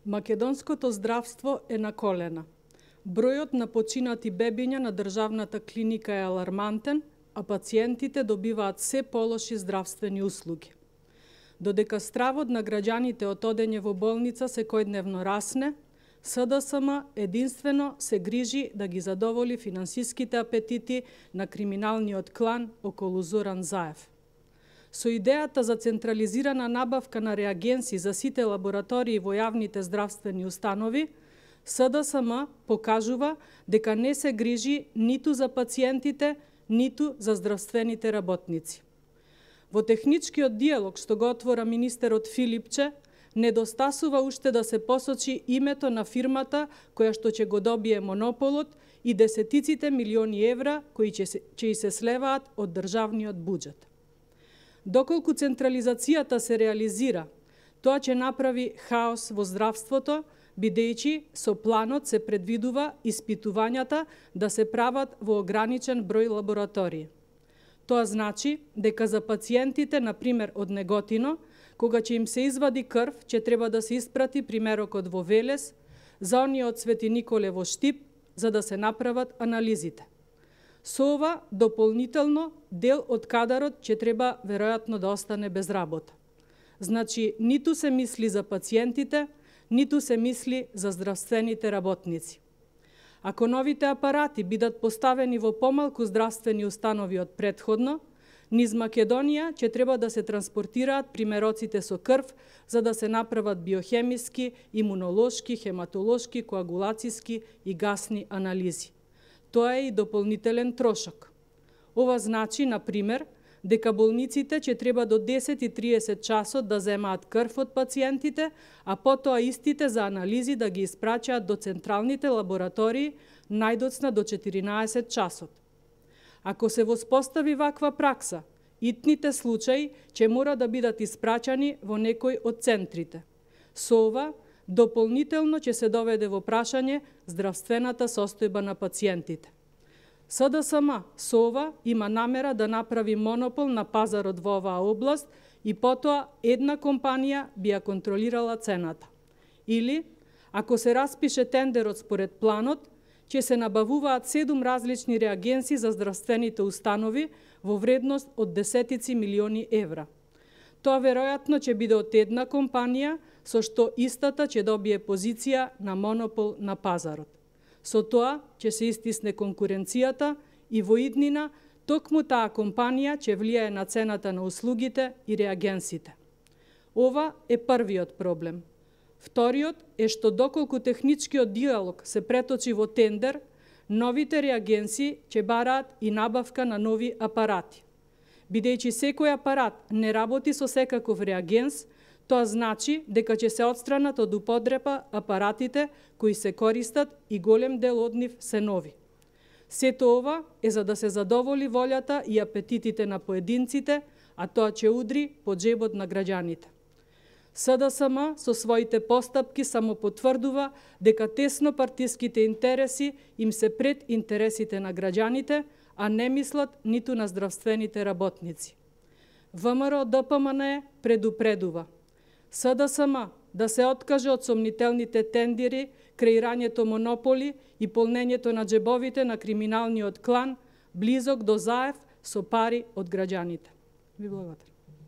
Македонското здравство е на колена. Бројот на починати бебиња на државната клиника е алармантен, а пациентите добиваат се полоши здравствени услуги. Додека стравот на граѓаните од одење во болница секојдневно расне, СДСМ единствено се грижи да ги задоволи финансиските апетити на криминалниот клан околу Зоран Заев. Со идејата за централизирана набавка на реагенси за сите лаборатории во јавните здравствени установи, СДСМ покажува дека не се грижи ниту за пациентите, ниту за здравствените работници. Во техничкиот диалог што го отвора министерот Филипче, недостасува уште да се посочи името на фирмата која што ќе го добие монополот и десетиците милиони евра кои ќе се слеваат од државниот буџет. Доколку централизацијата се реализира, тоа ќе направи хаос во здравството, бидејќи со планот се предвидува испитувањата да се прават во ограничен број лаборатории. Тоа значи дека за пациентите, например од Неготино, кога ќе им се извади крв, ќе треба да се испрати примерокот во Велес, за оние од Свети Николе во Штип, за да се направат анализите. Со ова, дополнително, дел од кадарот ќе треба веројатно да остане без работа. Значи, ниту се мисли за пациентите, ниту се мисли за здравствените работници. Ако новите апарати бидат поставени во помалку здравствени установи од претходно, низ Македонија ќе треба да се транспортираат примероците со крв за да се направат биохемиски, имунолошки, хематолошки, коагулацијски и гасни анализи. Тоа е и дополнителен трошок. Ова значи, например, дека болниците ќе треба до 10:30 часот да земаат крв од пациентите, а потоа истите за анализи да ги испрачаат до централните лаборатории најдоцна до 14 часот. Ако се воспостави ваква пракса, итните случаи ќе мора да бидат испрачани во некој од центрите. Со ова, дополнително ќе се доведе во прашање здравствената состојба на пациентите. СДСМ со ова има намера да направи монопол на пазарот во оваа област и потоа една компанија би ја контролирала цената. Или, ако се распише тендерот според планот, ќе се набавуваат 7 различни реагенси за здравствените установи во вредност од десетици милиони евра. Тоа веројатно ќе биде од една компанија, со што истата ќе добие позиција на монопол на пазарот. Со тоа ќе се истисне конкуренцијата и во иднина токму таа компанија ќе влијае на цената на услугите и реагенсите. Ова е првиот проблем. Вториот е што доколку техничкиот диалог се преточи во тендер, новите реагенси ќе бараат и набавка на нови апарати. Бидејќи секој апарат не работи со секаков реагенс, тоа значи дека ќе се отстранат од употреба апаратите кои се користат и голем дел од нив се нови. Сето ова е за да се задоволи волјата и апетитите на поединците, а тоа ќе удри по џебот на граѓаните. СДСМ со своите постапки само потврдува дека тесно партиските интереси им се пред интересите на граѓаните, а не мислат ниту на здравствените работници. ВМРО ДПМН предупредува СДСМ да се откаже од сомнителните тендери, креирањето монополи и полнењето на џебовите на криминалниот клан, близок до Заев со пари од граѓаните. Ви благодарам.